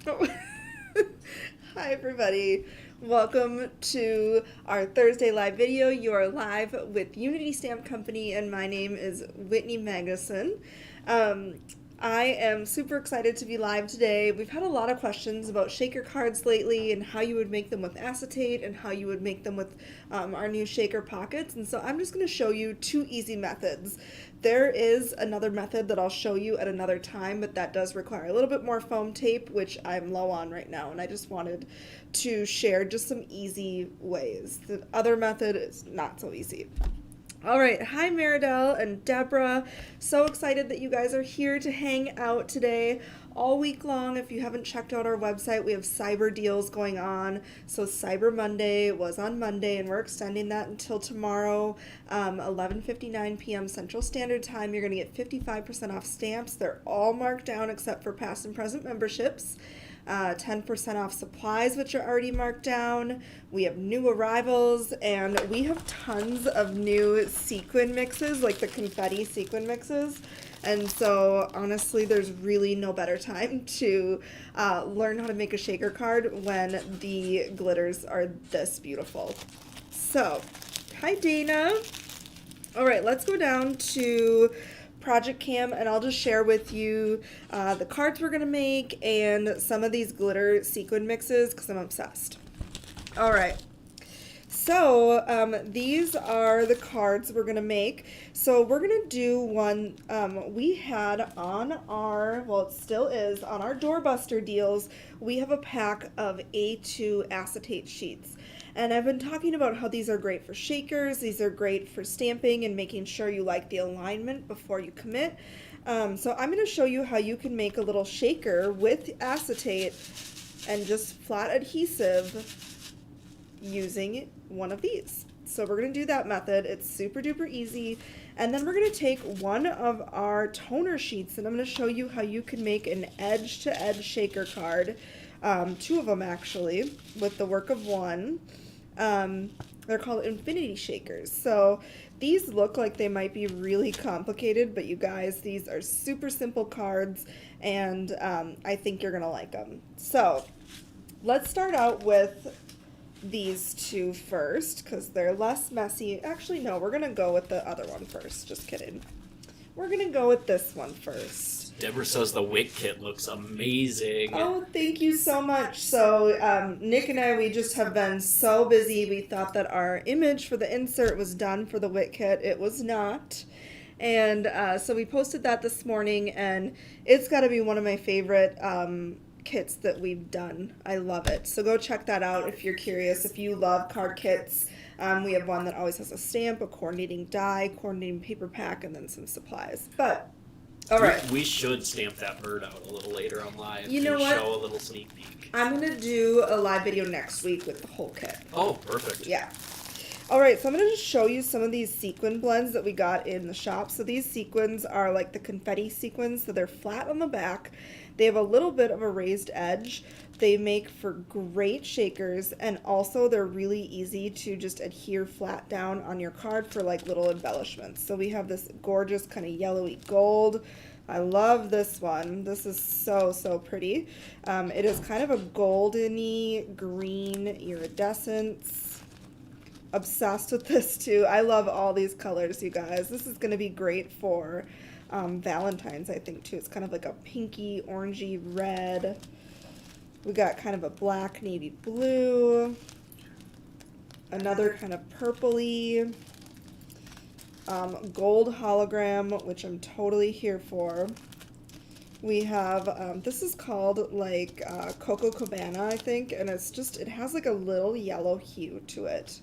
Oh. Hi everybody. Welcome to our Thursday live video. You are live with Unity Stamp Company and my name is Whitney Magnuson. Um, I am super excited to be live today. We've had a lot of questions about shaker cards lately and how you would make them with acetate and how you would make them with our new shaker pockets. And so I'm just going to show you two easy methods. There is another method that I'll show you at another time, but that does require a little bit more foam tape, which I'm low on right now, and I just wanted to share just some easy ways. The other method is not so easy. All right, hi Maridel and Deborah. So excited that you guys are here to hang out today all week long. If you haven't checked out our website, we have cyber deals going on. So Cyber Monday was on Monday, and we're extending that until tomorrow, 11:59 p.m. Central Standard Time. You're going to get 55% off stamps. They're all marked down except for past and present memberships. 10% off supplies, which are already marked down. We have new arrivals, and we have tons of new sequin mixes, like the confetti sequin mixes. And so, honestly, there's really no better time to learn how to make a shaker card when the glitters are this beautiful. So, hi Dana. All right, let's go down to Project Cam and I'll just share with you the cards we're gonna make and some of these glitter sequin mixes because I'm obsessed. All right, so these are the cards we're gonna make. So we're gonna do one we had on our, well, it still is on our doorbuster deals. We have a pack of A2 acetate sheets. And I've been talking about how these are great for shakers, these are great for stamping and making sure you like the alignment before you commit. So I'm going to show you how you can make a little shaker with acetate and just flat adhesive using one of these. So we're going to do that method. It's super duper easy. And then we're going to take one of our toner sheets and I'm going to show you how you can make an edge-to-edge shaker card. Two of them actually, with the work of one. They're called infinity shakers. So these look like they might be really complicated, but you guys, these are super simple cards, and I think you're gonna like them. So let's start out with these two first, because they're less messy. Actually, no, we're gonna go with the other one first. Just kidding. We're gonna go with this one first. Deborah says the Whit kit looks amazing. Oh, thank you so much. So Nick and I, we just have been so busy. We thought that our image for the insert was done for the Whit kit. It was not. And so we posted that this morning, and it's got to be one of my favorite kits that we've done. I love it. So go check that out if you're curious. If you love card kits, we have one that always has a stamp, a coordinating die, coordinating paper pack, and then some supplies. But all right. We should stamp that bird out a little later on live. You know what? Show a little sneak peek. I'm going to do a live video next week with the whole kit. Oh, perfect. Yeah. All right, so I'm going to just show you some of these sequin blends that we got in the shop. So these sequins are like the confetti sequins, so they're flat on the back. They have a little bit of a raised edge. They make for great shakers, and also they're really easy to just adhere flat down on your card for like little embellishments. So we have this gorgeous kind of yellowy gold. I love this one. This is so, so pretty. It is kind of a goldeny green iridescence. Obsessed with this too. I love all these colors, you guys. This is going to be great for Valentine's, I think, too. It's kind of like a pinky, orangey red. We got kind of a black navy blue. Another kind of purpley. Gold hologram, which I'm totally here for. We have, this is called like Coco Cabana, I think, and it's just, it has like a little yellow hue to it.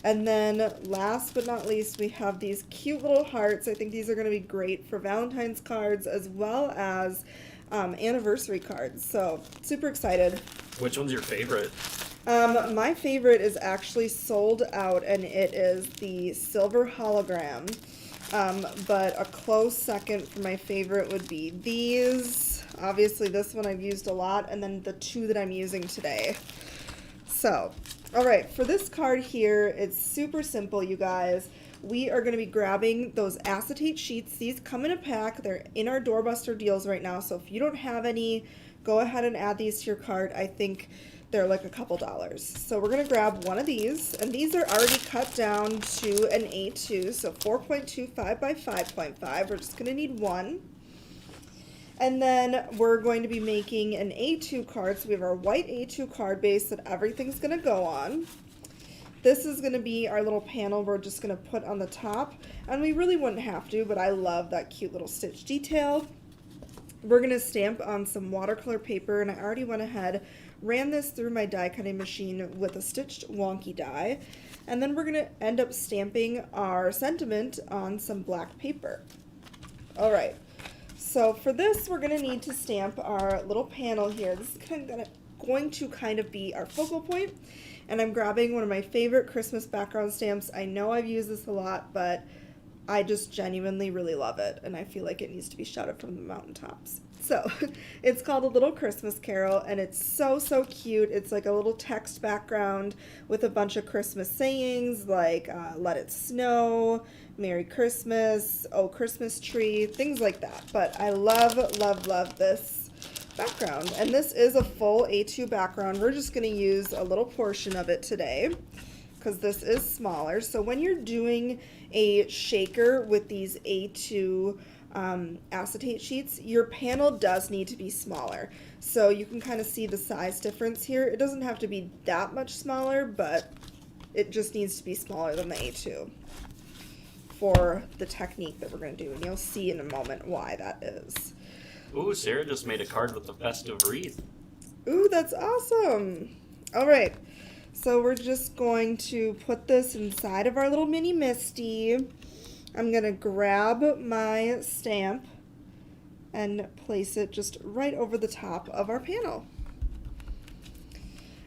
And then last but not least, we have these cute little hearts. I think these are going to be great for Valentine's cards as well as anniversary cards. So super excited. Which one's your favorite? My favorite is actually sold out, and it is the silver hologram. But a close second for my favorite would be these. Obviously, this one I've used a lot, and then the two that I'm using today. So, all right, for this card here, it's super simple, you guys. We are going to be grabbing those acetate sheets. These come in a pack. They're in our doorbuster deals right now, so if you don't have any, go ahead and add these to your cart. I think they're like a couple dollars. So we're gonna grab one of these, and these are already cut down to an A2, so 4.25 by 5.5. We're just gonna need one. And then we're going to be making an A2 card. So we have our white A2 card base that everything's gonna go on. This is gonna be our little panel we're just gonna put on the top. And we really wouldn't have to, but I love that cute little stitch detail. We're gonna stamp on some watercolor paper, and I already went ahead, ran this through my die cutting machine with a stitched wonky die. And then we're gonna end up stamping our sentiment on some black paper. All right. So for this, we're gonna need to stamp our little panel here. This is going to kind of be our focal point. And I'm grabbing one of my favorite Christmas background stamps. I know I've used this a lot, but I just genuinely really love it. And I feel like it needs to be shouted from the mountaintops. So it's called A Little Christmas Carol, and it's so, so cute. It's like a little text background with a bunch of Christmas sayings like let it snow, Merry Christmas, oh Christmas tree, things like that. But I love, love, love this background. And this is a full A2 background. We're just going to use a little portion of it today because this is smaller. So when you're doing a shaker with these A2 acetate sheets, your panel does need to be smaller. So you can kind of see the size difference here. It doesn't have to be that much smaller, but it just needs to be smaller than the A2 for the technique that we're going to do. And you'll see in a moment why that is. Ooh, Sarah just made a card with a festive wreath. Ooh, that's awesome. All right. So we're just going to put this inside of our little mini Misty. I'm going to grab my stamp and place it just right over the top of our panel.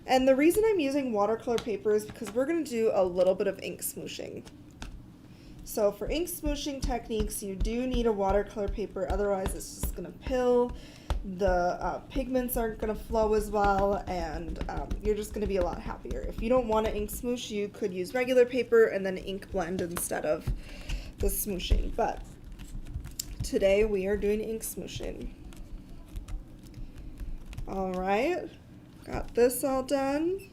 And the reason I'm using watercolor paper is because we're going to do a little bit of ink smooshing. So for ink smooshing techniques, you do need a watercolor paper, otherwise it's just going to pill. The pigments aren't going to flow as well, and you're just going to be a lot happier. If you don't want to ink smoosh, you could use regular paper and then ink blend instead of the smooshing. But today we are doing ink smooshing. All right, got this all done.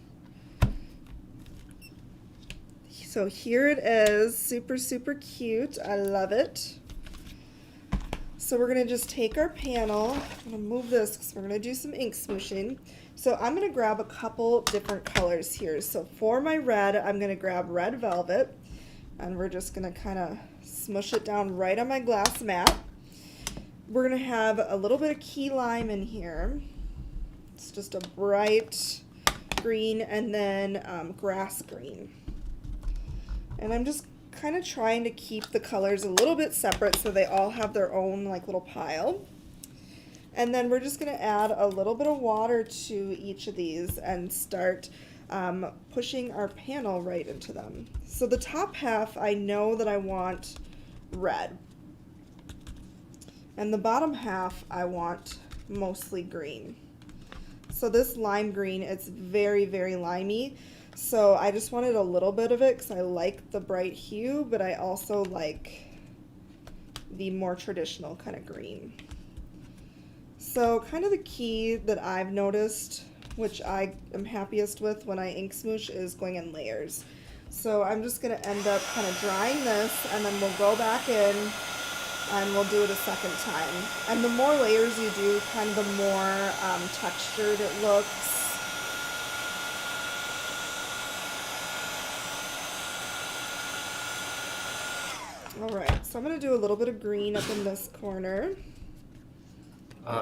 So here it is, super, super cute. I love it. So we're going to just take our panel. I'm going to move this because we're going to do some ink smooshing. So I'm going to grab a couple different colors here. So for my red, I'm going to grab red velvet. And we're just going to kind of smush it down right on my glass mat. We're going to have a little bit of key lime in here. It's just a bright green, and then grass green. And I'm just kind of trying to keep the colors a little bit separate so they all have their own like little pile. And then we're just going to add a little bit of water to each of these and start pushing our panel right into them. So the top half, I know that I want red. And the bottom half, I want mostly green. So this lime green, it's very, very limey. So I just wanted a little bit of it because I like the bright hue, but I also like the more traditional kind of green. So kind of the key that I've noticed, which I am happiest with when I ink smoosh, is going in layers. So I'm just going to end up kind of drying this, and then we'll go back in and we'll do it a second time. And the more layers you do, kind of the more textured it looks. Alright, so I'm going to do a little bit of green up in this corner.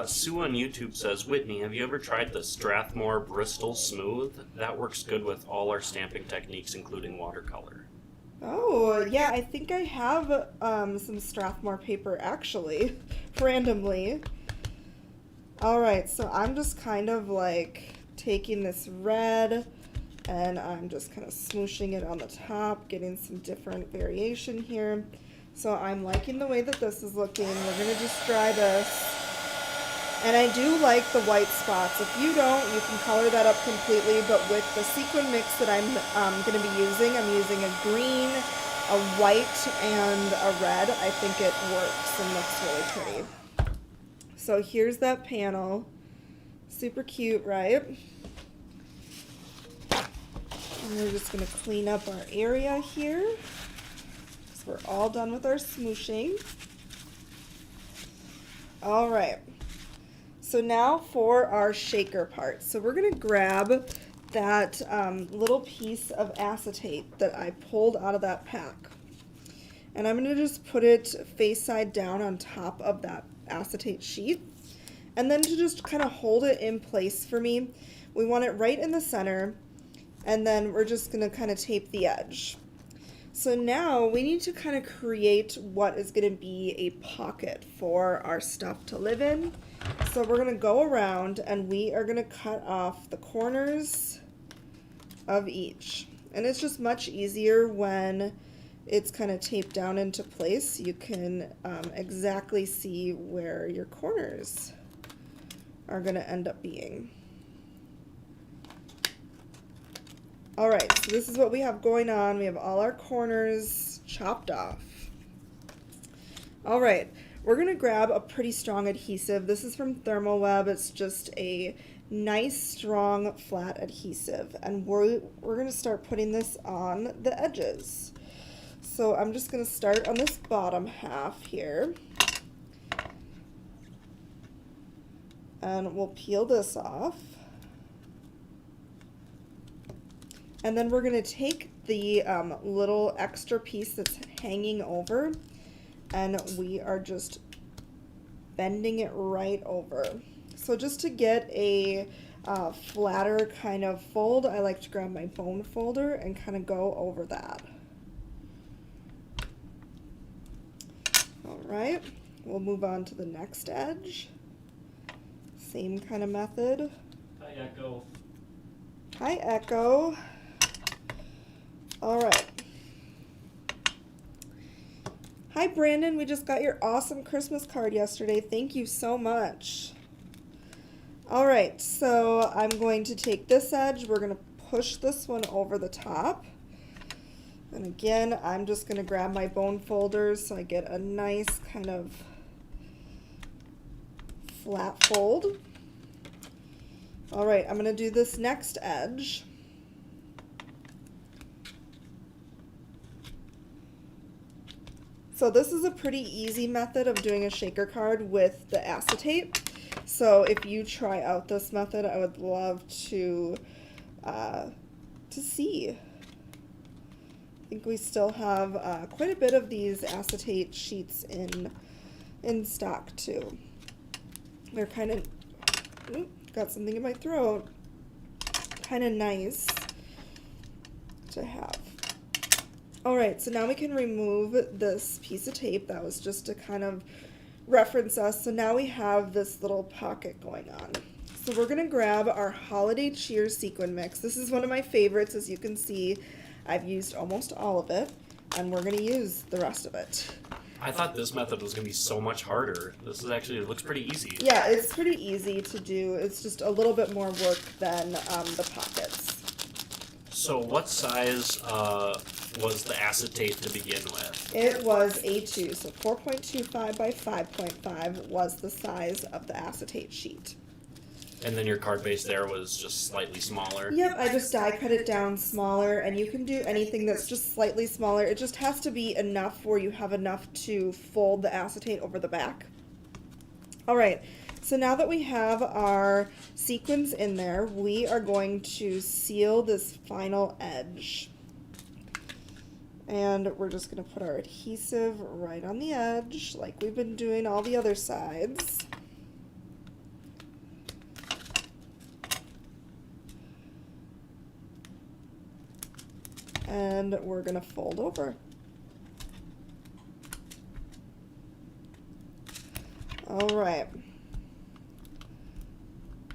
Sue on YouTube says, Whitney, have you ever tried the Strathmore Bristol Smooth? That works good with all our stamping techniques, including watercolor. Oh, yeah, I think I have some Strathmore paper, actually, randomly. Alright, so I'm just kind of like taking this red, and I'm just kind of smooshing it on the top, getting some different variation here. So I'm liking the way that this is looking. We're going to just dry this. And I do like the white spots. If you don't, you can color that up completely, but with the sequin mix that I'm going to be using, I'm using a green, a white, and a red. I think it works and looks really pretty. So here's that panel. Super cute, right? And we're just going to clean up our area here. So we're all done with our smooshing. All right. So now for our shaker part. So we're going to grab that little piece of acetate that I pulled out of that pack. And I'm going to just put it face side down on top of that acetate sheet. And then to just kind of hold it in place for me, we want it right in the center. And then we're just going to kind of tape the edge. So now we need to kind of create what is going to be a pocket for our stuff to live in. So we're going to go around and we are going to cut off the corners of each. And it's just much easier when it's kind of taped down into place. You can exactly see where your corners are going to end up being. All right, so this is what we have going on. We have all our corners chopped off. All right, we're going to grab a pretty strong adhesive. This is from Thermoweb. It's just a nice, strong, flat adhesive. And we're going to start putting this on the edges. So I'm just going to start on this bottom half here. And we'll peel this off. And then we're going to take the little extra piece that's hanging over, and we are just bending it right over. So just to get a flatter kind of fold, I like to grab my bone folder and kind of go over that. All right, we'll move on to the next edge. Same kind of method. Hi, Echo. Hi, Echo. All right. Hi, Brandon. We just got your awesome Christmas card yesterday. Thank you so much. All right, so I'm going to take this edge. We're going to push this one over the top. And again, I'm just going to grab my bone folders so I get a nice kind of flat fold. All right, I'm going to do this next edge. So this is a pretty easy method of doing a shaker card with the acetate. So if you try out this method, I would love to see. I think we still have quite a bit of these acetate sheets in stock too. They're kind of, got something in my throat, kind of nice to have. All right, so now we can remove this piece of tape. That was just to kind of reference us. So now we have this little pocket going on. So we're gonna grab our Holiday Cheer sequin mix. This is one of my favorites. As you can see, I've used almost all of it, and we're gonna use the rest of it. I thought this method was going to be so much harder. This is actually, it looks pretty easy. Yeah, it's pretty easy to do. It's just a little bit more work than the pockets. So what size was the acetate to begin with? It was A2, so 4.25 by 5.5 was the size of the acetate sheet. And then your card base there was just slightly smaller? Yep, I just die cut it down smaller, and you can do anything that's just slightly smaller. It just has to be enough where you have enough to fold the acetate over the back. All right, so now that we have our sequins in there, we are going to seal this final edge. And we're just going to put our adhesive right on the edge, like we've been doing all the other sides. And we're going to fold over. All right.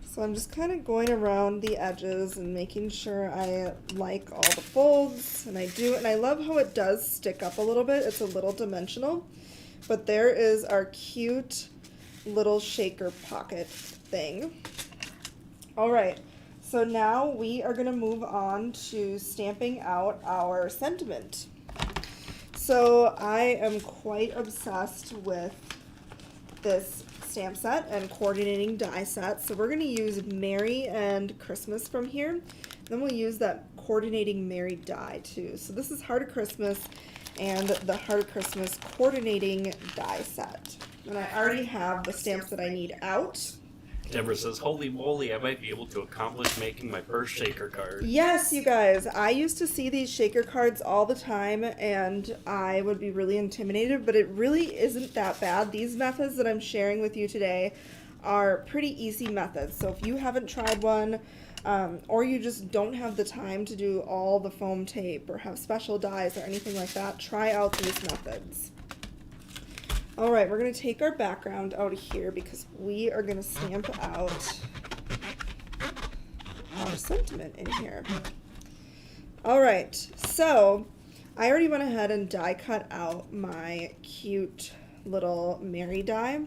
So I'm just kind of going around the edges and making sure I like all the folds, and I do, and I love how it does stick up a little bit. It's a little dimensional, but there is our cute little shaker pocket thing. All right. So now we are going to move on to stamping out our sentiment. So I am quite obsessed with this stamp set and coordinating die set. So we're going to use Merry and Christmas from here. Then we'll use that coordinating Merry die too. So this is Heart of Christmas and the Heart of Christmas coordinating die set. And I already have the stamps that I need out. Deborah says, holy moly, I might be able to accomplish making my first shaker card. Yes, you guys. I used to see these shaker cards all the time, and I would be really intimidated, but it really isn't that bad. These methods that I'm sharing with you today are pretty easy methods. So if you haven't tried one, or you just don't have the time to do all the foam tape or have special dies or anything like that, try out these methods. All right, we're going to take our background out of here because we are going to stamp out our sentiment in here. All right, so I already went ahead and die cut out my cute little Merry die.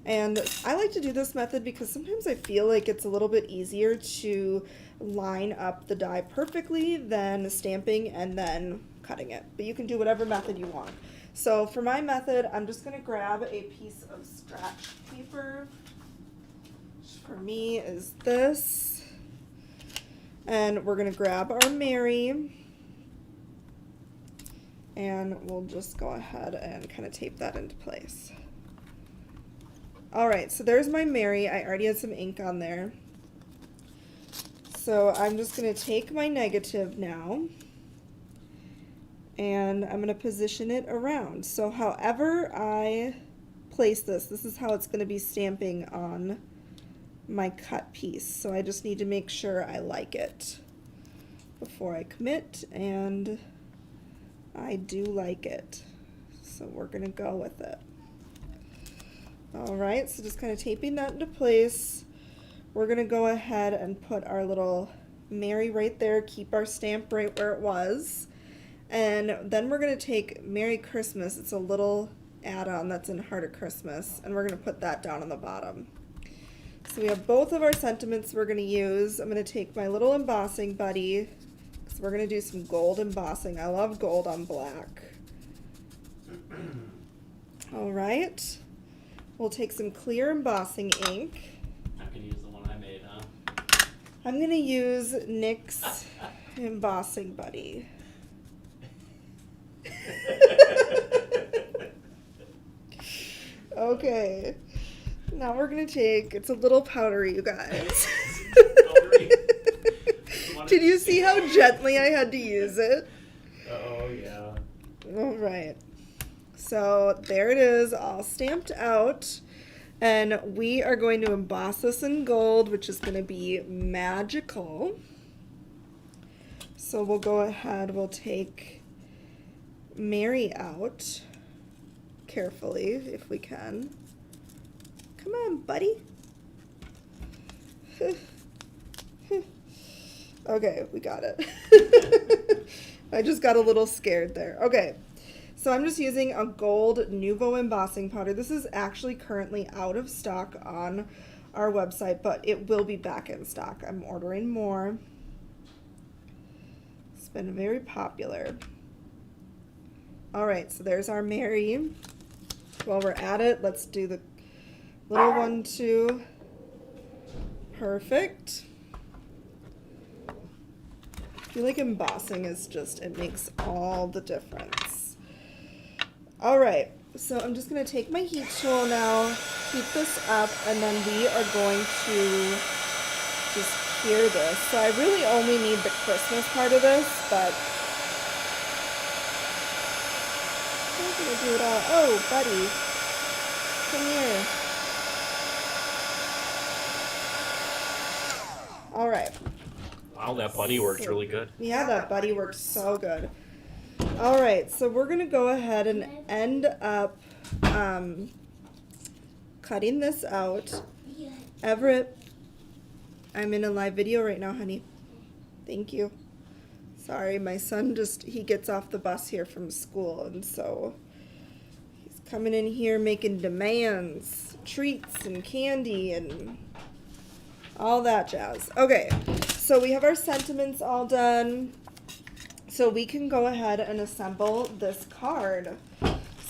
And I like to do this method because sometimes I feel like it's a little bit easier to line up the die perfectly than stamping and then cutting it. But you can do whatever method you want. So for my method, I'm just going to grab a piece of scratch paper, which for me is this, and we're going to grab our Merry, and we'll just go ahead and kind of tape that into place. Alright, so there's my Merry. I already had some ink on there. So I'm just going to take my negative now, and I'm going to position it around. So however I place this is how it's going to be stamping on my cut piece. So I just need to make sure I like it before I commit, and I do like it. So we're going to go with it. Alright, so just kind of taping that into place. We're going to go ahead and put our little Merry right there, keep our stamp right where it was. And then we're going to take Merry Christmas. It's a little add-on that's in Heart of Christmas, and we're going to put that down on the bottom. So we have both of our sentiments we're going to use. I'm going to take my little embossing buddy, because we're going to do some gold embossing. I love gold on black. All right. We'll take some clear embossing ink. I can use the one I made, huh? I'm going to use NYX embossing buddy. Okay, now we're gonna take, it's a little powdery, you guys. Powdery? Did you see how gently I had to use it? Oh, yeah. All right, so there it is, all stamped out, and we are going to emboss this in gold, which is going to be magical. So we'll go ahead, we'll take Merry out carefully if we can. Come on, buddy. Okay, we got it. I just got a little scared there. Okay, so I'm just using a gold Nouveau embossing powder. This is actually currently out of stock on our website, but it will be back in stock. I'm ordering more. It's been very popular. All right, so there's our Merry. While we're at it, let's do the little one too. Perfect. I feel like embossing is just, it makes all the difference. All right, so I'm just going to take my heat tool now, heat this up, and then we are going to just cure this. So I really only need the Christmas part of this, but I'm going to do it all. Oh, buddy, come here. All right. Wow, that buddy worked really good. Yeah, that buddy worked so good. All right, so we're going to go ahead and end up cutting this out. Everett, I'm in a live video right now, honey. Thank you. Sorry, my son he gets off the bus here from school, and so he's coming in here making demands, treats and candy and all that jazz. Okay, so we have our sentiments all done. So we can go ahead and assemble this card.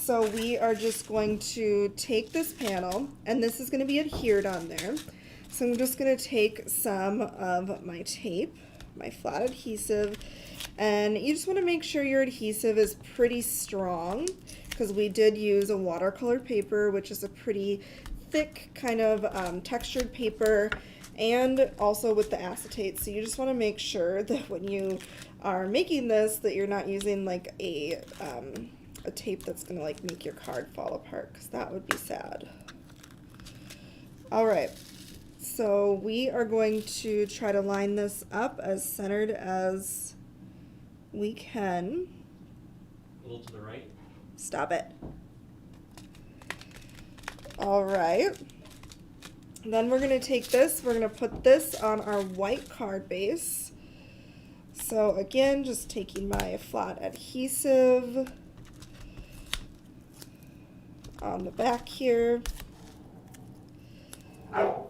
So we are just going to take this panel, and this is going to be adhered on there. So I'm just going to take some of my tape, my flat adhesive, and you just want to make sure your adhesive is pretty strong, because we did use a watercolor paper, which is a pretty thick kind of textured paper, and also with the acetate. So you just want to make sure that when you are making this, that you're not using like a tape that's going to like make your card fall apart, because that would be sad. All right, so we are going to try to line this up as centered as we can. A little to the right. Stop it. All right. Then we're going to take this, we're going to put this on our white card base. So again, just taking my flat adhesive on the back here. All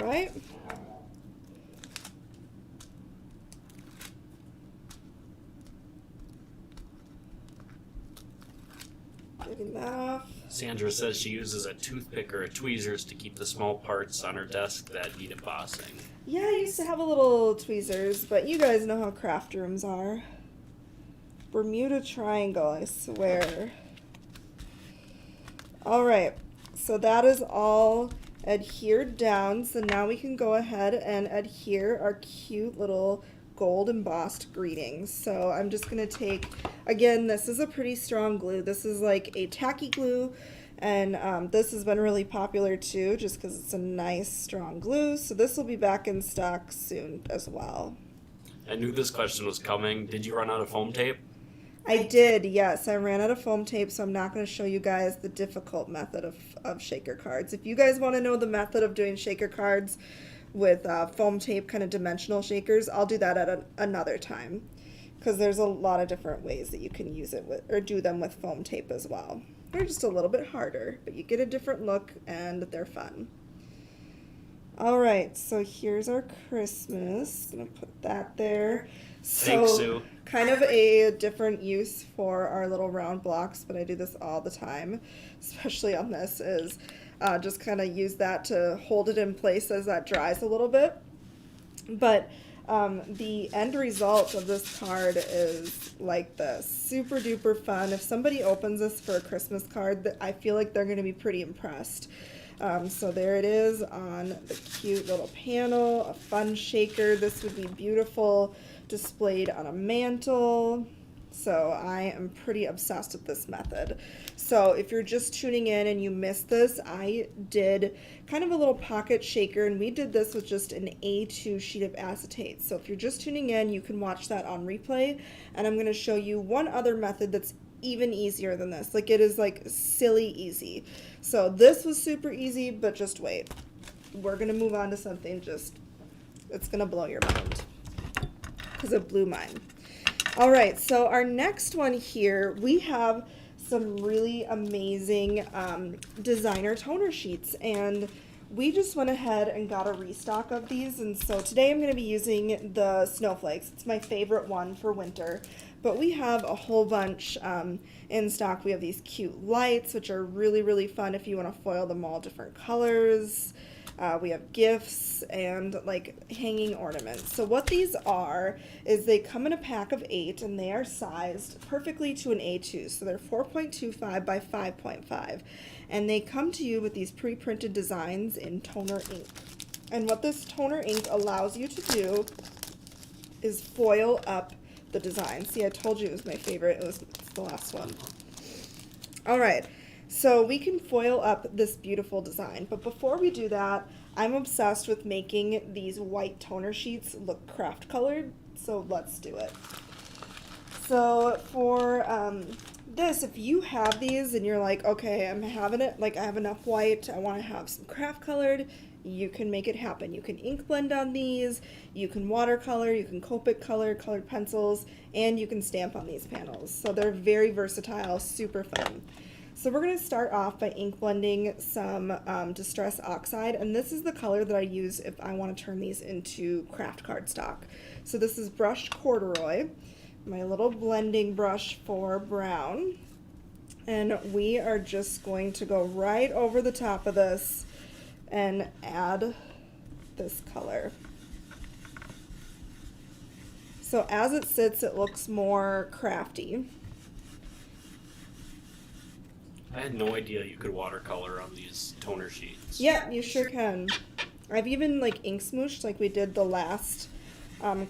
right. Getting that off. Sandra says she uses a toothpick or a tweezers to keep the small parts on her desk that need embossing. Yeah, I used to have a little tweezers, but you guys know how craft rooms are. Bermuda Triangle, I swear. All right, so that is all adhered down. So now we can go ahead and adhere our cute little gold embossed greetings. So I'm just gonna take, again, this is a pretty strong glue. This is like a tacky glue, and this has been really popular too, just because it's a nice strong glue. So this will be back in stock soon as well. I knew this question was coming. Did you run out of foam tape? I did, yes. I ran out of foam tape, so I'm not going to show you guys the difficult method of shaker cards. If you guys want to know the method of doing shaker cards with foam tape, kind of dimensional shakers, I'll do that at another time, because there's a lot of different ways that you can use it with, or do them with foam tape as well. They're just a little bit harder, but you get a different look and they're fun. All right, so here's our Christmas. I'm going to put that there. Thanks, Sue. Kind of a different use for our little round blocks, but I do this all the time, especially on this, is just kind of use that to hold it in place as that dries a little bit. But the end result of this card is like this, super duper fun. If somebody opens this for a Christmas card, I feel like they're going to be pretty impressed. So there it is on the cute little panel, a fun shaker. This would be beautiful displayed on a mantle. So I am pretty obsessed with this method. So if you're just tuning in and you missed this, I did kind of a little pocket shaker, and we did this with just an A2 sheet of acetate. So if you're just tuning in, you can watch that on replay, and I'm going to show you one other method that's even easier than this. Like, it is like silly easy. So this was super easy, but just wait. We're going to move on to something it's going to blow your mind, because it blew mine. All right, so our next one here, we have some really amazing designer toner sheets, and we just went ahead and got a restock of these. And so today I'm going to be using the snowflakes. It's my favorite one for winter, but we have a whole bunch in stock. We have these cute lights, which are really, really fun if you want to foil them all different colors. We have gifts and like hanging ornaments. So what these are is they come in a pack of 8, and they are sized perfectly to an A2. So they're 4.25 by 5.5. And they come to you with these pre-printed designs in toner ink. And what this toner ink allows you to do is foil up the design. See, I told you it was my favorite. It's the last one. All right. So we can foil up this beautiful design, but before we do that, I'm obsessed with making these white toner sheets look craft colored, so let's do it. So for this, if you have these and you're like, okay, I'm having it, like I have enough white, I want to have some craft colored, you can make it happen. You can ink blend on these, you can watercolor, you can Copic color, colored pencils, and you can stamp on these panels. So they're very versatile, super fun. So we're going to start off by ink blending some Distress Oxide, and this is the color that I use if I want to turn these into craft cardstock. So this is brushed corduroy, my little blending brush for brown. And we are just going to go right over the top of this and add this color. So as it sits, it looks more crafty. I had no idea you could watercolor on these toner sheets. Yeah, you sure can. I've even like ink smooshed like we did the last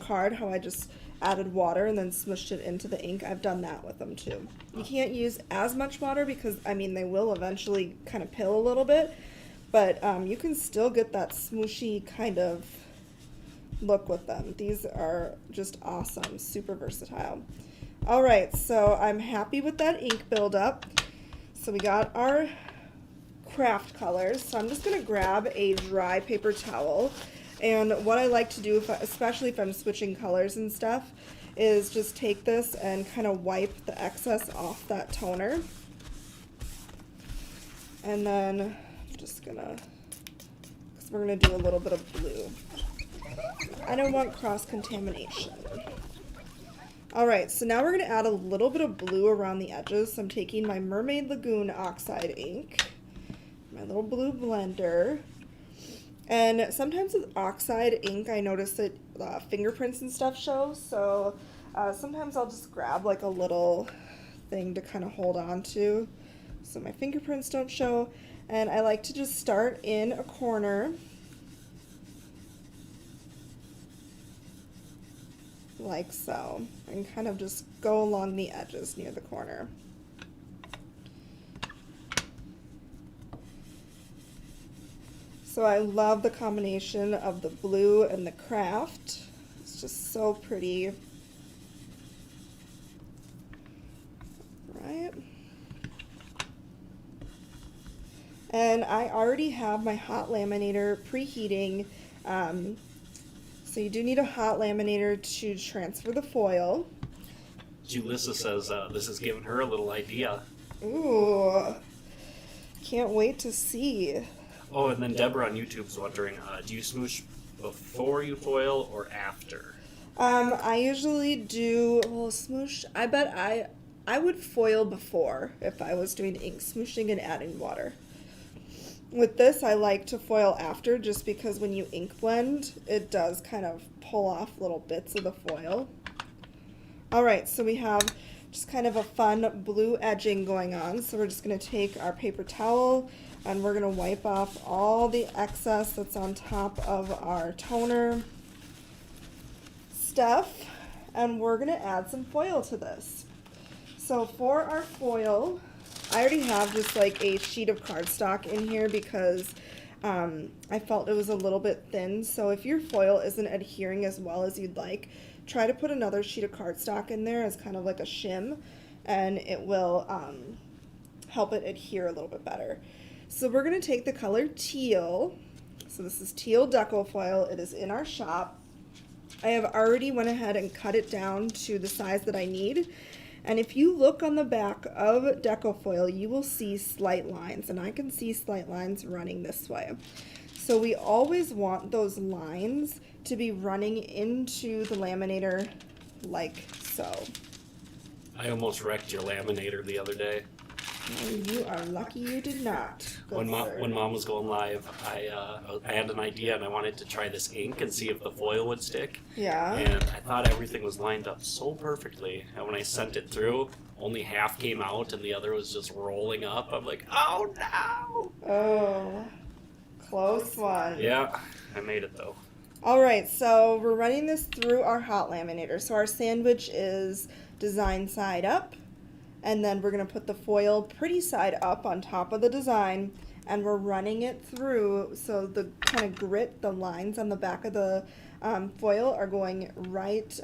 card, how I just added water and then smushed it into the ink. I've done that with them too. You can't use as much water because, I mean, they will eventually kind of pill a little bit, but you can still get that smooshy kind of look with them. These are just awesome, super versatile. All right, so I'm happy with that ink buildup. So we got our craft colors. So I'm just gonna grab a dry paper towel. And what I like to do, especially if I'm switching colors and stuff, is just take this and kind of wipe the excess off that toner. And then I'm just gonna, because we're gonna do a little bit of blue. I don't want cross-contamination. Alright, so now we're gonna add a little bit of blue around the edges. So I'm taking my Mermaid Lagoon oxide ink, my little blue blender. And sometimes with oxide ink, I notice that fingerprints and stuff show, so sometimes I'll just grab like a little thing to kind of hold on to so my fingerprints don't show. And I like to just start in a corner, like so, and kind of just go along the edges near the corner. So I love the combination of the blue and the craft. It's just so pretty. Right. And I already have my hot laminator preheating. So you do need a hot laminator to transfer the foil. Julissa says this has given her a little idea. Ooh, can't wait to see. Oh, and then Deborah on YouTube's wondering, do you smoosh before you foil or after? I usually do, well, smoosh, I bet I would foil before if I was doing ink smooshing and adding water. With this, I like to foil after just because when you ink blend, it does kind of pull off little bits of the foil. Alright, so we have just kind of a fun blue edging going on. So we're just going to take our paper towel and we're going to wipe off all the excess that's on top of our toner stuff. And we're going to add some foil to this. So for our foil, I already have just like a sheet of cardstock in here because I felt it was a little bit thin. So if your foil isn't adhering as well as you'd like, try to put another sheet of cardstock in there as kind of like a shim, and it will help it adhere a little bit better. So we're going to take the color teal. So this is teal deco foil. It is in our shop. I have already went ahead and cut it down to the size that I need. And if you look on the back of deco foil, you will see slight lines, and I can see slight lines running this way. So we always want those lines to be running into the laminator like so. I almost wrecked your laminator the other day. And you are lucky you did not. When Mom was going live, I had an idea and I wanted to try this ink and see if the foil would stick. Yeah. And I thought everything was lined up so perfectly. And when I sent it through, only half came out and the other was just rolling up. I'm like, oh no! Oh, close one. Yeah, I made it though. Alright, so we're running this through our hot laminator. So our sandwich is design side up. And then we're going to put the foil pretty side up on top of the design, and we're running it through so the kind of grit, the lines on the back of the foil are going right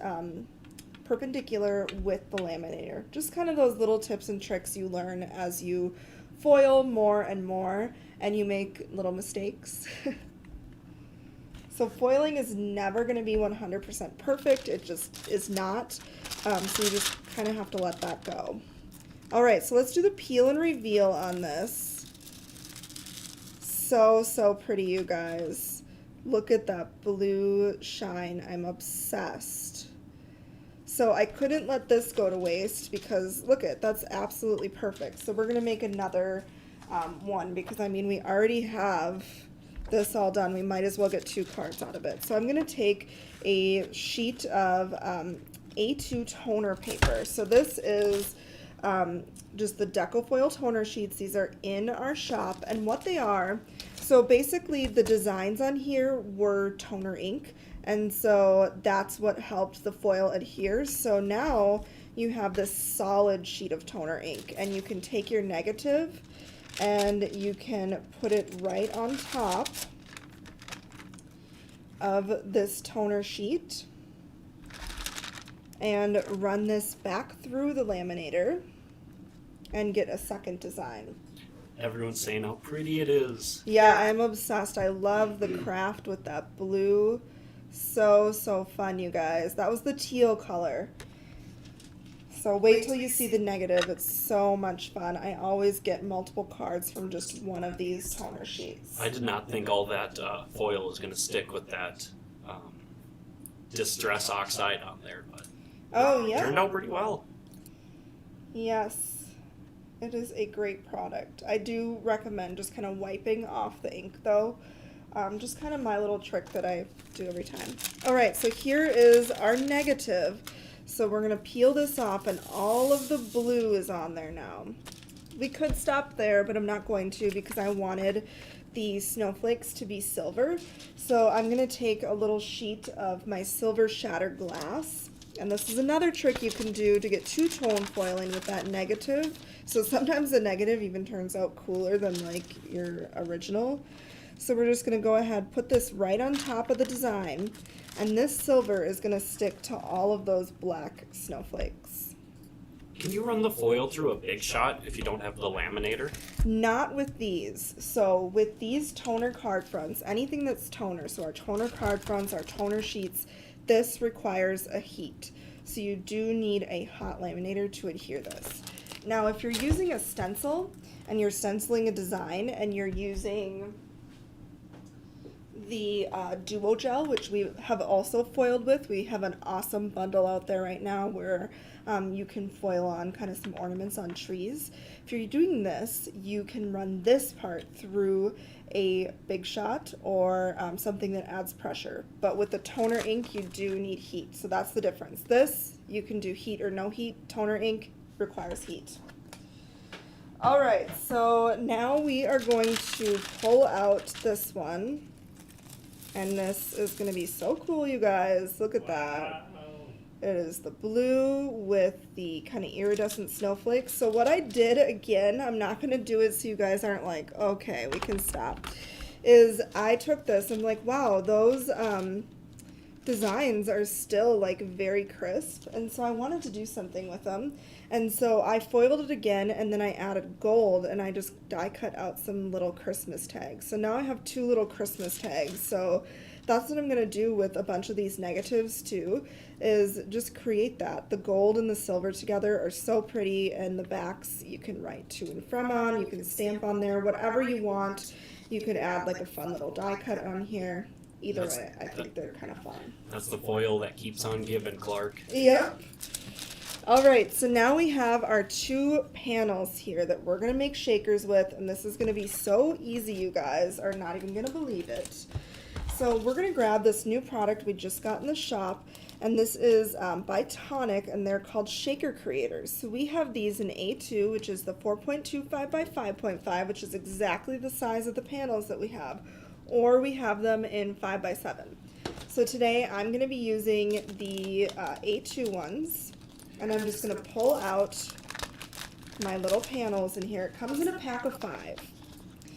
perpendicular with the laminator. Just kind of those little tips and tricks you learn as you foil more and more and you make little mistakes. So foiling is never going to be 100% perfect. It just is not. So you just kind of have to let that go. Alright, so let's do the peel and reveal on this. So pretty, you guys. Look at that blue shine. I'm obsessed. So I couldn't let this go to waste because look that's absolutely perfect. So we're gonna make another one because I mean we already have this all done. We might as well get 2 cards out of it. So I'm gonna take a sheet of A2 toner paper. So this is just the Decofoil toner sheets. These are in our shop, and what they are, so basically the designs on here were toner ink, and so that's what helped the foil adhere. So now you have this solid sheet of toner ink, and you can take your negative and you can put it right on top of this toner sheet and run this back through the laminator and get a second design. Everyone's saying how pretty it is. Yeah, I'm obsessed. I love the craft with that blue. So fun, you guys. That was the teal color. So wait till you see the negative. It's so much fun. I always get multiple cards from just one of these toner sheets. I did not think all that foil was going to stick with that Distress Oxide on there, but oh, yeah. It turned out pretty well. Yes. It is a great product. I do recommend just kind of wiping off the ink, though. Just kind of my little trick that I do every time. All right, so here is our negative. So we're going to peel this off, and all of the blue is on there now. We could stop there, but I'm not going to because I wanted the snowflakes to be silver. So I'm going to take a little sheet of my silver shattered glass. And this is another trick you can do to get two-tone foiling with that negative. So sometimes the negative even turns out cooler than like your original. So we're just going to go ahead, put this right on top of the design. And this silver is going to stick to all of those black snowflakes. Can you run the foil through a Big Shot if you don't have the laminator? Not with these. So with these toner card fronts, anything that's toner, so our toner card fronts, our toner sheets, this requires a heat. So you do need a hot laminator to adhere this. Now if you're using a stencil and you're stenciling a design and you're using the Duo Gel, which we have also foiled with, we have an awesome bundle out there right now where you can foil on kind of some ornaments on trees. If you're doing this, you can run this part through a Big Shot or something that adds pressure. But with the toner ink, you do need heat. So that's the difference. This, you can do heat or no heat. Toner ink requires heat. All right, so now we are going to pull out this one. And this is going to be so cool, you guys. Look at that. It is the blue with the kind of iridescent snowflakes. So what I did, again, I'm not going to do it so you guys aren't like, okay, we can stop, is I took this and like, wow, those designs are still like very crisp. And so I wanted to do something with them. And so I foiled it again, and then I added gold, and I just die cut out some little Christmas tags. So now I have 2 little Christmas tags. So that's what I'm going to do with a bunch of these negatives too, is just create that. The gold and the silver together are so pretty, and the backs you can write to and from on, you can stamp on there, whatever you want. You could add like a fun little die cut on here. Either way, I think they're kind of fun. That's the foil that keeps on giving, Clark. Yep. All right, so now we have our 2 panels here that we're going to make shakers with, and this is going to be so easy, you guys are not even going to believe it. So we're going to grab this new product we just got in the shop, and this is by Tonic, and they're called Shaker Creators. So we have these in A2, which is the 4.25 by 5.5, which is exactly the size of the panels that we have, or we have them in 5 by 7. So today I'm going to be using the A2 ones. And I'm just going to pull out my little panels in here. It comes in a pack of 5.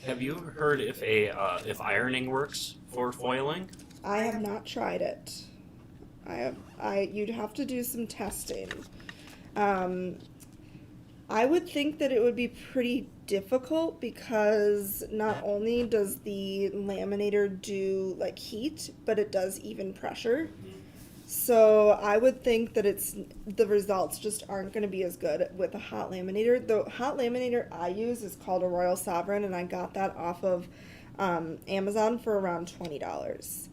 Have you heard if ironing works for foiling? I have not tried it. You'd have to do some testing. I would think that it would be pretty difficult because not only does the laminator do like heat, but it does even pressure. So I would think that the results just aren't going to be as good with a hot laminator. The hot laminator I use is called a Royal Sovereign, and I got that off of Amazon for around $20.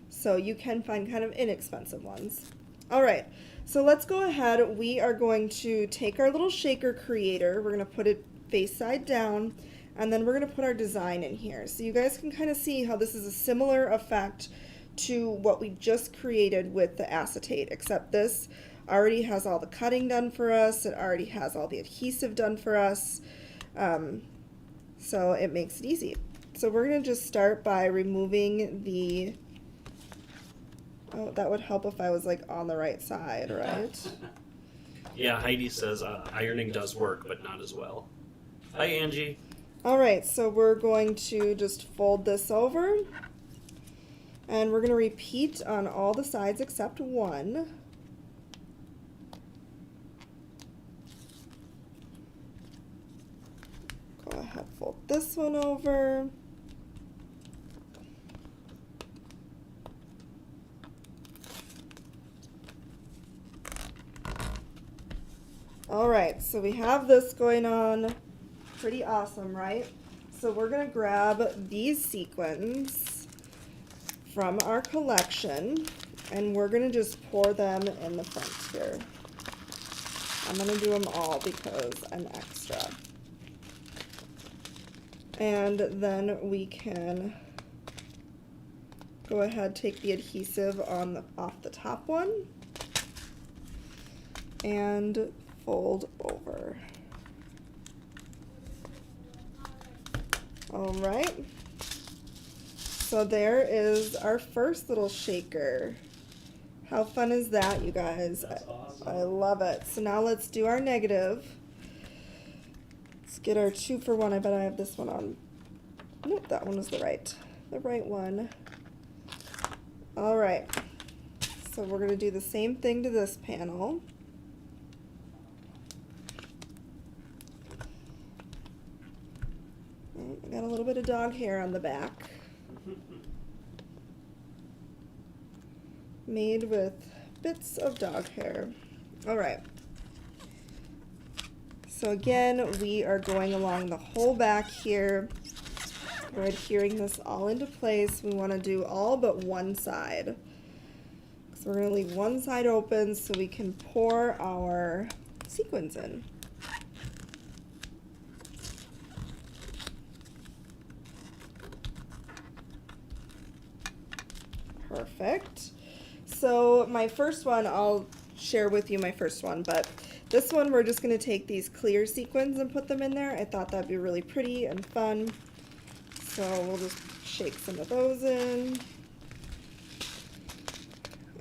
So you can find kind of inexpensive ones. All right, so let's go ahead. We are going to take our little shaker creator. We're going to put it face side down, and then we're going to put our design in here. So you guys can kind of see how this is a similar effect to what we just created with the acetate, except this already has all the cutting done for us. It already has all the adhesive done for us. So it makes it easy. So we're going to just start by removing the... Oh, that would help if I was like on the right side, right? Yeah, Heidi says ironing does work, but not as well. Hi, Angie. All right, so we're going to just fold this over, and we're going to repeat on all the sides except one. Go ahead, fold this one over. All right, so we have this going on. Pretty awesome, right? So we're gonna grab these sequins from our collection, and we're gonna just pour them in the front here. I'm gonna do them all because I'm extra. And then we can go ahead, take the adhesive off the top one, and fold over. All right, so there is our first little shaker. How fun is that, you guys? That's awesome. I love it. So now let's do our negative. Let's get our 2 for 1. I bet I have this one on. Nope, that one was the right one. All right, so we're gonna do the same thing to this panel. I got a little bit of dog hair on the back. Made with bits of dog hair. All right. So again, we are going along the whole back here. We're adhering this all into place. We want to do all but one side. So we're going to leave one side open so we can pour our sequins in. Perfect. So my first one, I'll share with you my first one, but this one we're just going to take these clear sequins and put them in there. I thought that'd be really pretty and fun. So we'll just shake some of those in.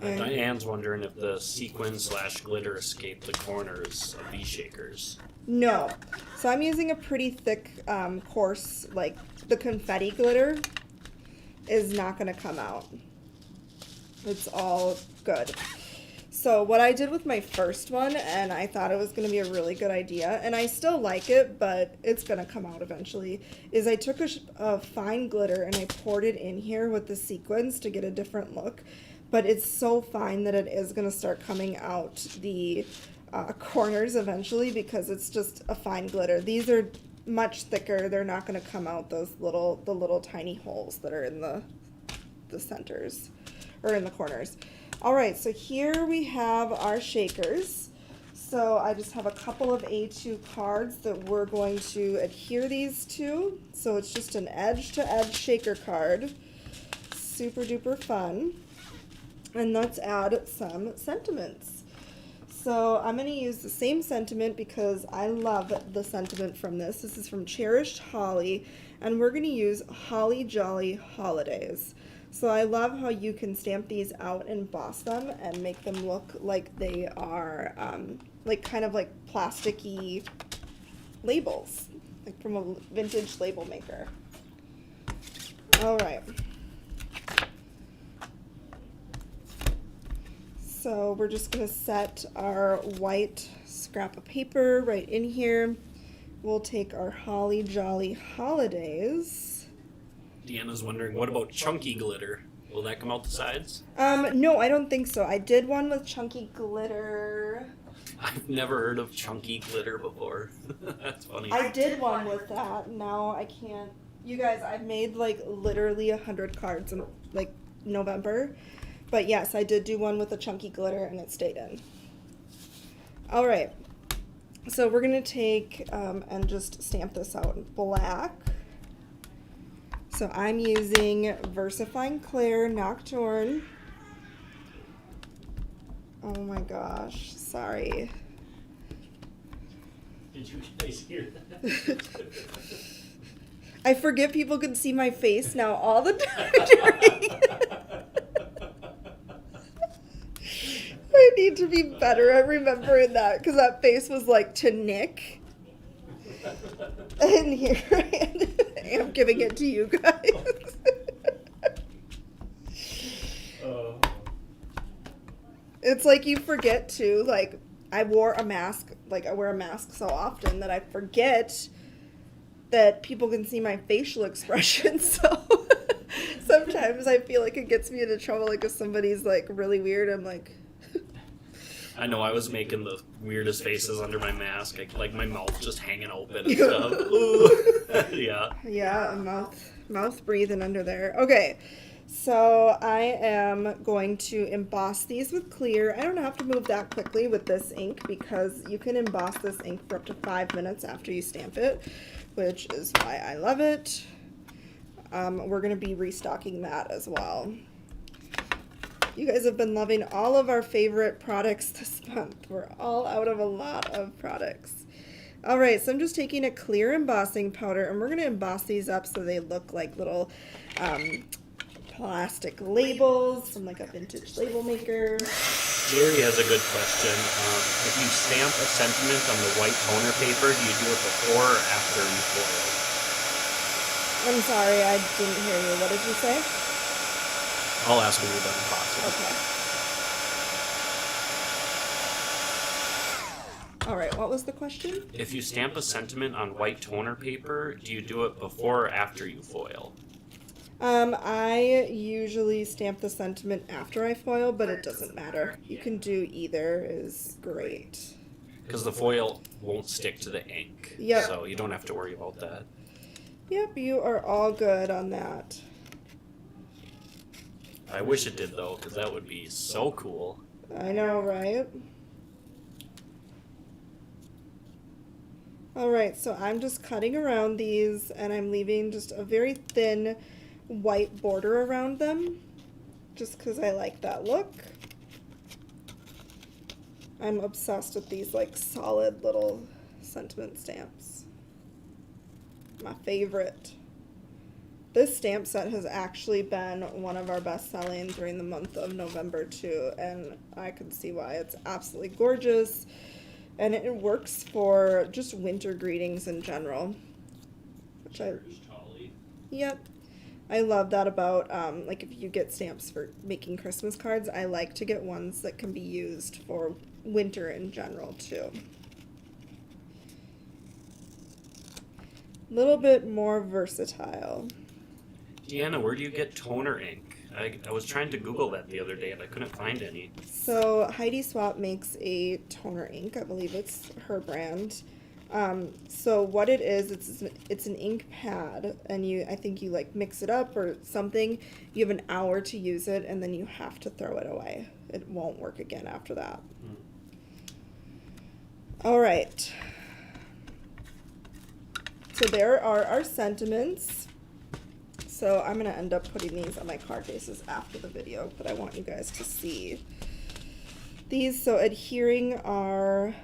Diane's wondering if the sequin / glitter escape the corners of these shakers. No. So I'm using a pretty thick, coarse, like the confetti glitter is not going to come out. It's all good. So what I did with my first one, and I thought it was going to be a really good idea, and I still like it, but it's going to come out eventually, is I took a fine glitter and I poured it in here with the sequins to get a different look. But it's so fine that it is going to start coming out the corners eventually because it's just a fine glitter. These are much thicker. They're not going to come out the little tiny holes that are in the centers or in the corners. All right, so here we have our shakers. So I just have a couple of A2 cards that we're going to adhere these to. So it's just an edge-to-edge shaker card. Super duper fun. And let's add some sentiments. So I'm going to use the same sentiment because I love the sentiment from this. This is from Cherished Holly, and we're going to use Holly Jolly Holidays. So I love how you can stamp these out and emboss them and make them look like they are like kind of like plasticky labels, like from a vintage label maker. All right. So we're just going to set our white scrap of paper right in here. We'll take our Holly Jolly Holidays. Deanna's wondering, what about chunky glitter? Will that come out the sides? No, I don't think so. I did one with chunky glitter. I've never heard of chunky glitter before. That's funny. I did one with that. Now I can't. You guys, I've made like literally 100 cards in like November. But yes, I did do one with a chunky glitter and it stayed in. All right. So we're going to take and just stamp this out in black. So I'm using VersaFine Clair Nocturne. Oh my gosh, sorry. Did you guys hear that? I forget people can see my face now all the time. I need to be better at remembering that because that face was like to Nick. And here I am giving it to you guys. It's like you forget to, like, I wore a mask, like I wear a mask so often that I forget that people can see my facial expression. So sometimes I feel like it gets me into trouble. Like if somebody's like really weird, I'm like... I know, I was making the weirdest faces under my mask, like my mouth just hanging open and stuff. Ooh. Yeah. Yeah, mouth breathing under there. Okay, so I am going to emboss these with clear. I don't have to move that quickly with this ink because you can emboss this ink for up to 5 minutes after you stamp it, which is why I love it. We're going to be restocking that as well. You guys have been loving all of our favorite products this month. We're all out of a lot of products. All right, so I'm just taking a clear embossing powder, and we're going to emboss these up so they look like little plastic labels from like a vintage label maker. Jerry has a good question. If you stamp a sentiment on the white toner paper, do you do it before or after you foil? I'm sorry, I didn't hear you. What did you say? I'll ask when you're done embossing. Okay. All right, what was the question? If you stamp a sentiment on white toner paper, do you do it before or after you foil? I usually stamp the sentiment after I foil, but it doesn't matter. You can do either, is great. Because the foil won't stick to the ink. Yep. So you don't have to worry about that. Yep, you are all good on that. I wish it did, though, because that would be so cool. I know, right? Alright, so I'm just cutting around these, and I'm leaving just a very thin white border around them, just because I like that look. I'm obsessed with these, like, solid little sentiment stamps. My favorite. This stamp set has actually been one of our best selling during the month of November too, and I can see why. It's absolutely gorgeous, and it works for just winter greetings in general. Which yep. I love that about, like if you get stamps for making Christmas cards, I like to get ones that can be used for winter in general too. A little bit more versatile. Deanna, where do you get toner ink? I was trying to Google that the other day and I couldn't find any. So Heidi Swap makes a toner ink. I believe it's her brand. So what it is, it's an ink pad, and I think you like mix it up or something. You have an hour to use it, and then you have to throw it away. It won't work again after that. All right. So there are our sentiments. So I'm going to end up putting these on my card bases after the video, but I want you guys to see these. So adhering our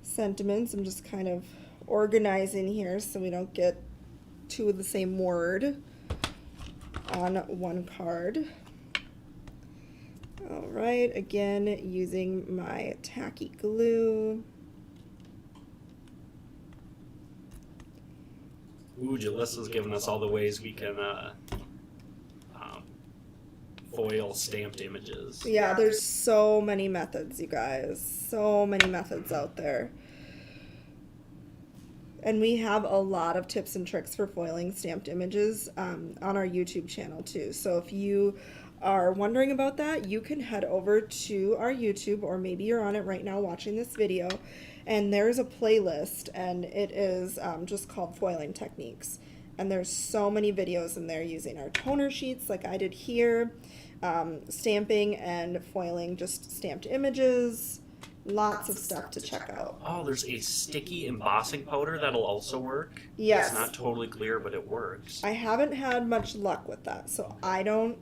sentiments, I'm just kind of organizing here so we don't get two of the same word on one card. All right, again, using my tacky glue. Ooh, Jalissa's giving us all the ways we can foil stamped images. Yeah, there's so many methods, you guys. So many methods out there. And we have a lot of tips and tricks for foiling stamped images on our YouTube channel too. So if you are wondering about that, you can head over to our YouTube, or maybe you're on it right now watching this video, and there's a playlist, and it is just called Foiling Techniques. And there's so many videos in there using our toner sheets like I did here, stamping and foiling just stamped images, lots of stuff to check out. Oh, there's a sticky embossing powder that'll also work. Yes. It's not totally clear, but it works. I haven't had much luck with that, so I don't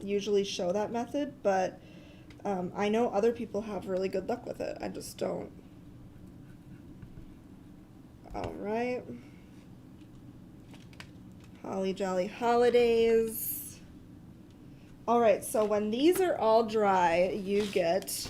usually show that method, but I know other people have really good luck with it. I just don't. All right. Holly jolly holidays. All right, so when these are all dry, you get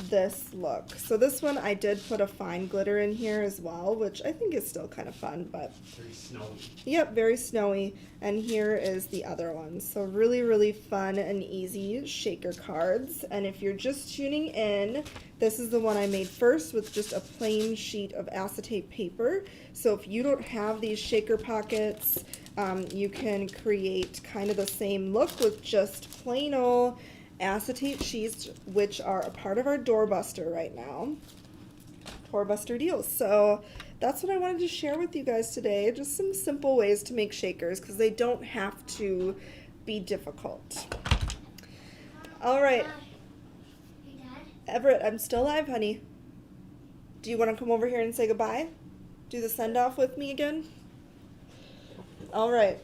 this look. So this one I did put a fine glitter in here as well, which I think is still kind of fun, but Very snowy. yep, very snowy. And here is the other one. So really, really fun and easy shaker cards. And if you're just tuning in, this is the one I made first with just a plain sheet of acetate paper. So if you don't have these shaker pockets, you can create kind of the same look with just plain old acetate sheets, which are a part of our doorbuster right now. Doorbuster deals. So that's what I wanted to share with you guys today. Just some simple ways to make shakers because they don't have to be difficult. All right. Hey, Dad? Everett, I'm still alive, honey. Do you want to come over here and say goodbye? Do the send off with me again? All right.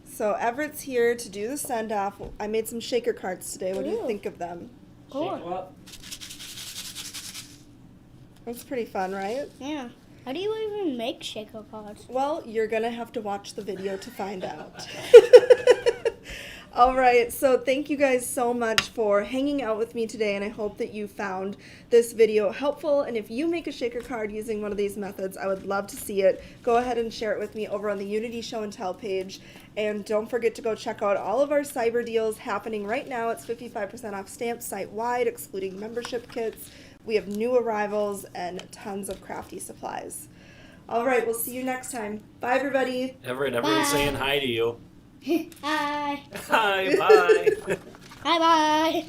So Everett's here to do the send off. I made some shaker cards today. What do you Ooh. think of them? Cool. Shake 'em up. That's pretty fun, right? Yeah. How do you even make shaker cards? Well, you're going to have to watch the video to find out. All right, so thank you guys so much for hanging out with me today, and I hope that you found this video helpful. And if you make a shaker card using one of these methods, I would love to see it. Go ahead and share it with me over on the Unity Show and Tell page. And don't forget to go check out all of our cyber deals happening right now. It's 55% off stamps site-wide, excluding membership kits. We have new arrivals and tons of crafty supplies. All right, we'll see you next time. Bye, everybody. Everett, Bye. everyone's saying hi to you. Hi. Hi, bye. Bye bye.